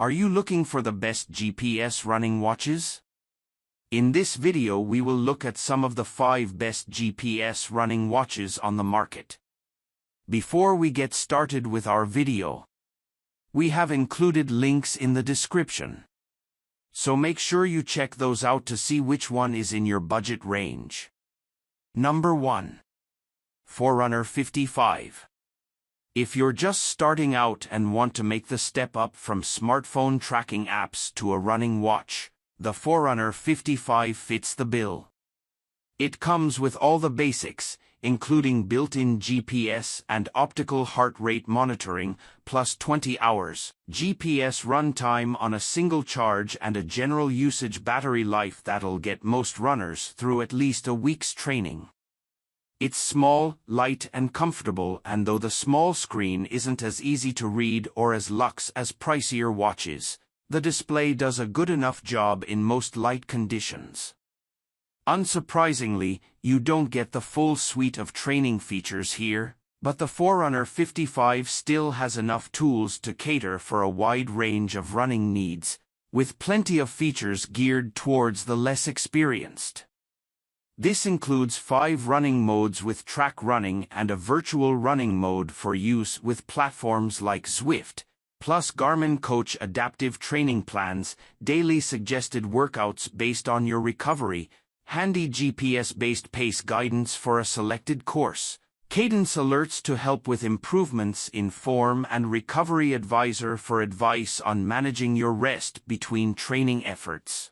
Are you looking for the best GPS running watches? In this video we will look at some of the 5 best GPS running watches on the market. Before we get started with our video, we have included links in the description. So make sure you check those out to see which one is in your budget range. Number 1. Forerunner 55. If you're just starting out and want to make the step up from smartphone tracking apps to a running watch, the Forerunner 55 fits the bill. It comes with all the basics, including built-in GPS and optical heart rate monitoring, plus 20 hours GPS runtime on a single charge and a general usage battery life that'll get most runners through at least a week's training. It's small, light and comfortable, and though the small screen isn't as easy to read or as luxe as pricier watches, the display does a good enough job in most light conditions. Unsurprisingly, you don't get the full suite of training features here, but the Forerunner 55 still has enough tools to cater for a wide range of running needs, with plenty of features geared towards the less experienced. This includes 5 running modes with track running and a virtual running mode for use with platforms like Zwift, plus Garmin Coach adaptive training plans, daily suggested workouts based on your recovery, handy GPS-based pace guidance for a selected course, cadence alerts to help with improvements in form, and recovery advisor for advice on managing your rest between training efforts.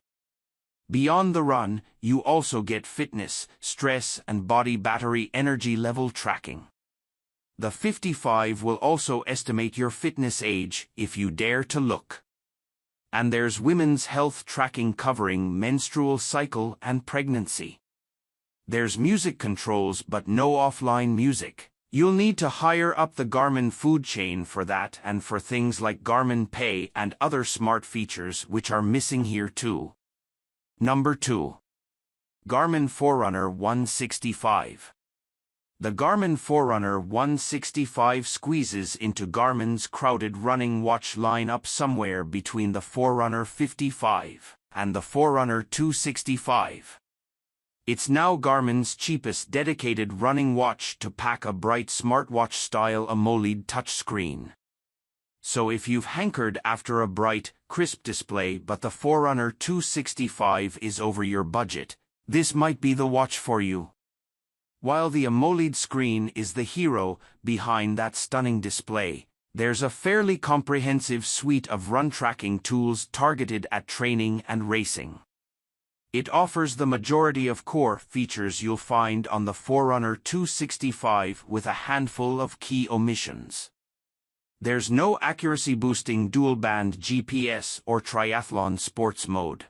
Beyond the run, you also get fitness, stress, and body battery energy level tracking. The 55 will also estimate your fitness age if you dare to look. And there's women's health tracking covering menstrual cycle and pregnancy. There's music controls but no offline music. You'll need to hire up the Garmin food chain for that and for things like Garmin Pay and other smart features which are missing here too. Number 2. Garmin Forerunner 165. The Garmin Forerunner 165 squeezes into Garmin's crowded running watch lineup somewhere between the Forerunner 55 and the Forerunner 265. It's now Garmin's cheapest dedicated running watch to pack a bright smartwatch-style AMOLED touchscreen. So if you've hankered after a bright, crisp display but the Forerunner 265 is over your budget, this might be the watch for you. While the AMOLED screen is the hero behind that stunning display, there's a fairly comprehensive suite of run tracking tools targeted at training and racing. It offers the majority of core features you'll find on the Forerunner 265 with a handful of key omissions. There's no accuracy-boosting dual-band GPS or triathlon sports mode.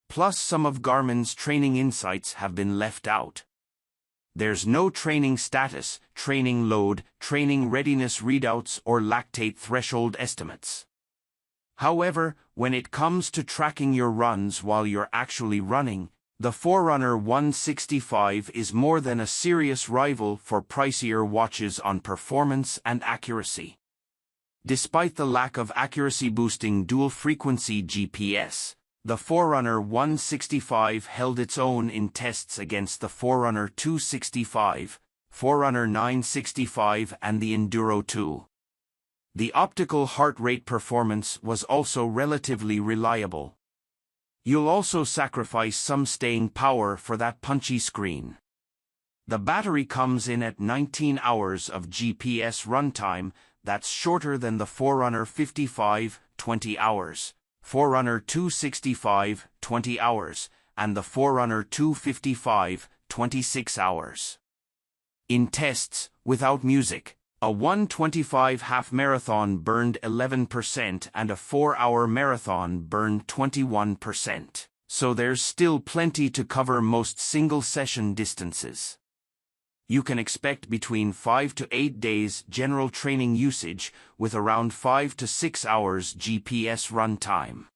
Plus, some of Garmin's training insights have been left out. There's no training status, training load, training readiness readouts, or lactate threshold estimates. However, when it comes to tracking your runs while you're actually running, the Forerunner 165 is more than a serious rival for pricier watches on performance and accuracy. Despite the lack of accuracy-boosting dual-frequency GPS, the Forerunner 165 held its own in tests against the Forerunner 265, Forerunner 965 and the Enduro 2. The optical heart rate performance was also relatively reliable. You'll also sacrifice some staying power for that punchy screen. The battery comes in at 19 hours of GPS runtime. That's shorter than the Forerunner 55, 20 hours, Forerunner 265, 20 hours, and the Forerunner 255, 26 hours. In tests, without music, a 1:25 half marathon burned 11% and a 4-hour marathon burned 21%. So there's still plenty to cover most single-session distances. You can expect between 5 to 8 days general training usage with around 5 to 6 hours GPS runtime.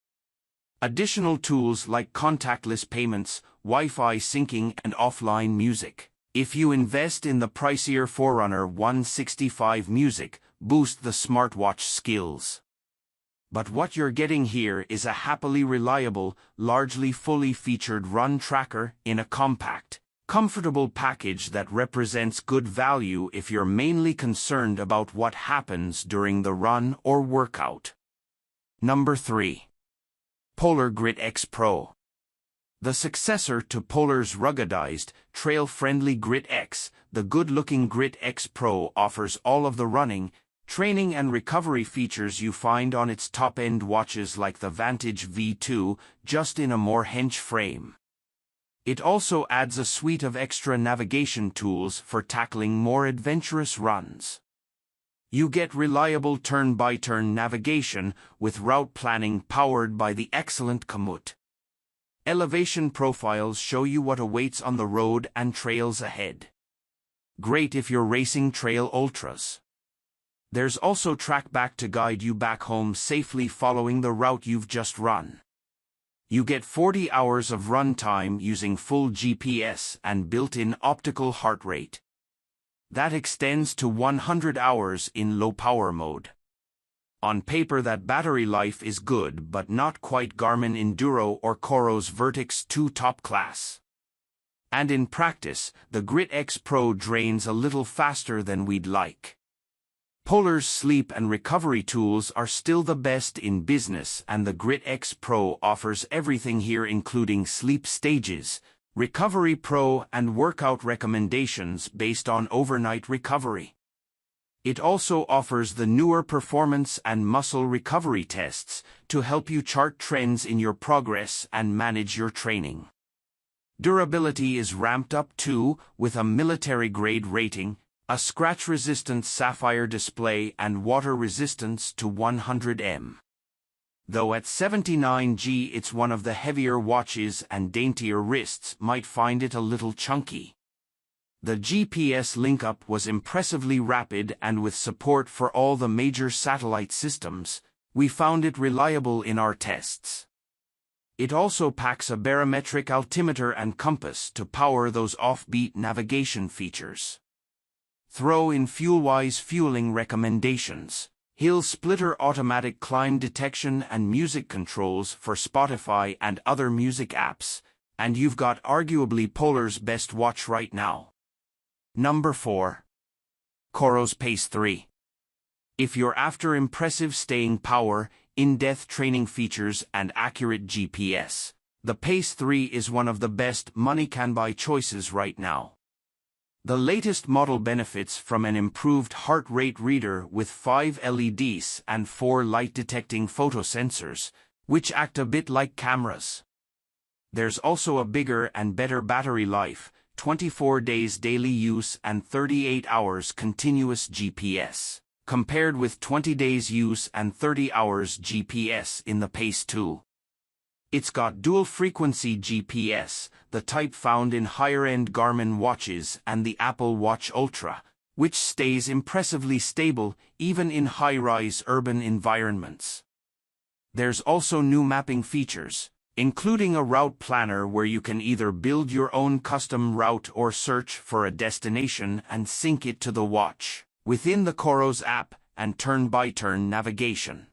Additional tools like contactless payments, Wi-Fi syncing and offline music. If you invest in the pricier Forerunner 165 music, boost the smartwatch skills. But what you're getting here is a happily reliable, largely fully featured run tracker in a compact, comfortable package that represents good value if you're mainly concerned about what happens during the run or workout. Number 3. Polar Grit X Pro. The successor to Polar's ruggedized, trail-friendly Grit X, the good-looking Grit X Pro offers all of the running, training and recovery features you find on its top-end watches like the Vantage V2, just in a more hench frame. It also adds a suite of extra navigation tools for tackling more adventurous runs. You get reliable turn-by-turn navigation with route planning powered by the excellent Komoot. Elevation profiles show you what awaits on the road and trails ahead. Great if you're racing trail ultras. There's also TrackBack to guide you back home safely following the route you've just run. You get 40 hours of run time using full GPS and built-in optical heart rate. That extends to 100 hours in low-power mode. On paper that battery life is good but not quite Garmin Enduro or Coro's Vertix 2 top class. And in practice, the Grit X Pro drains a little faster than we'd like. Polar's sleep and recovery tools are still the best in business, and the Grit X Pro offers everything here, including sleep stages, Recovery Pro, and workout recommendations based on overnight recovery. It also offers the newer performance and muscle recovery tests to help you chart trends in your progress and manage your training. Durability is ramped up too, with a military-grade rating, a scratch-resistant sapphire display, and water resistance to 100 m. Though at 79G it's one of the heavier watches and daintier wrists might find it a little chunky. The GPS link-up was impressively rapid, and with support for all the major satellite systems, we found it reliable in our tests. It also packs a barometric altimeter and compass to power those offbeat navigation features. Throw in FuelWise fueling recommendations, hill splitter automatic climb detection, and music controls for Spotify and other music apps, and you've got arguably Polar's best watch right now. Number 4. Coro's Pace 3. If you're after impressive staying power, in-depth training features, and accurate GPS, the Pace 3 is one of the best money-can-buy choices right now. The latest model benefits from an improved heart rate reader with 5 LEDs and 4 light-detecting photosensors, which act a bit like cameras. There's also a bigger and better battery life, 24 days daily use and 38 hours continuous GPS, compared with 20 days use and 30 hours GPS in the Pace 2. It's got dual-frequency GPS, the type found in higher-end Garmin watches and the Apple Watch Ultra, which stays impressively stable even in high-rise urban environments. There's also new mapping features, including a route planner where you can either build your own custom route or search for a destination and sync it to the watch within the Coro's app, and turn-by-turn navigation.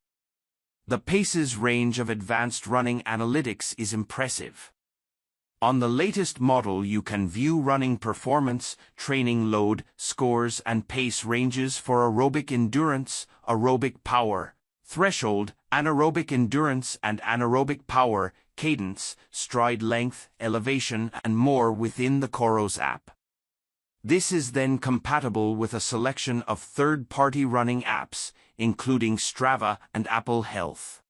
The Pace's range of advanced running analytics is impressive. On the latest model you can view running performance, training load, scores, and pace ranges for aerobic endurance, aerobic power, threshold, anaerobic endurance and anaerobic power, cadence, stride length, elevation, and more within the Coro's app. This is then compatible with a selection of third-party running apps, including Strava and Apple Health.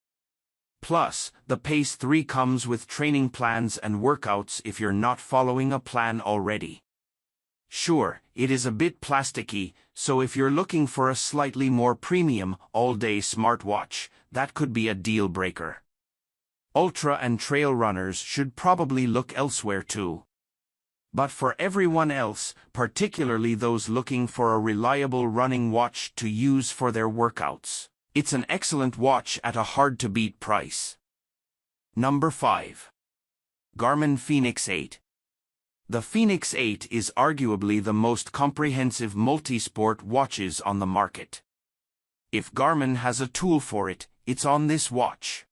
Plus, the Pace 3 comes with training plans and workouts if you're not following a plan already. Sure, it is a bit plasticky, so if you're looking for a slightly more premium, all-day smartwatch, that could be a deal-breaker. Ultra and trail runners should probably look elsewhere too. But for everyone else, particularly those looking for a reliable running watch to use for their workouts, it's an excellent watch at a hard-to-beat price. Number 5. Garmin Fenix 8. The Fenix 8 is arguably the most comprehensive multi-sport watches on the market. If Garmin has a tool for it, it's on this watch.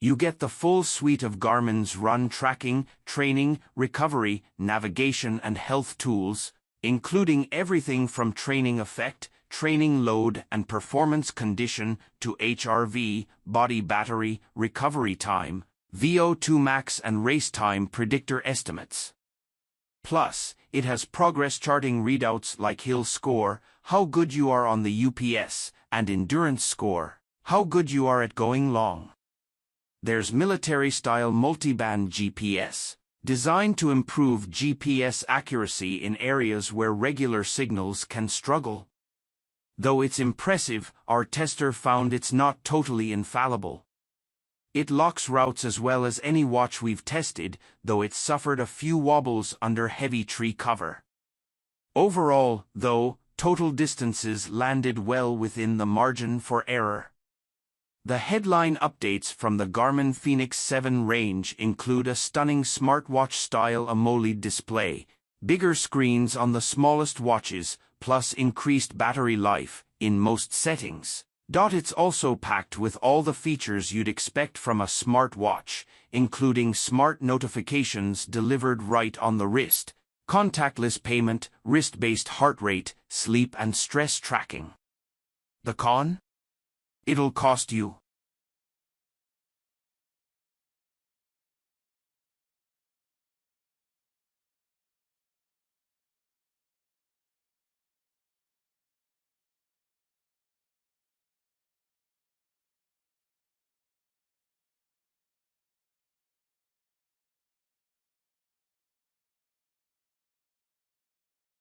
You get the full suite of Garmin's run tracking, training, recovery, navigation and health tools, including everything from training effect, training load and performance condition to HRV, body battery, recovery time, VO2 max and race time predictor estimates. Plus, it has progress charting readouts like hill score, how good you are on the UPS, and endurance score, how good you are at going long. There's military-style multiband GPS, designed to improve GPS accuracy in areas where regular signals can struggle. Though it's impressive, our tester found it's not totally infallible. It locks routes as well as any watch we've tested, though it suffered a few wobbles under heavy tree cover. Overall, though, total distances landed well within the margin for error. The headline updates from the Garmin Fenix 7 range include a stunning smartwatch-style AMOLED display, bigger screens on the smallest watches, plus increased battery life in most settings. It's also packed with all the features you'd expect from a smartwatch, including smart notifications delivered right on the wrist, contactless payment, wrist-based heart rate, sleep and stress tracking. The con? It'll cost you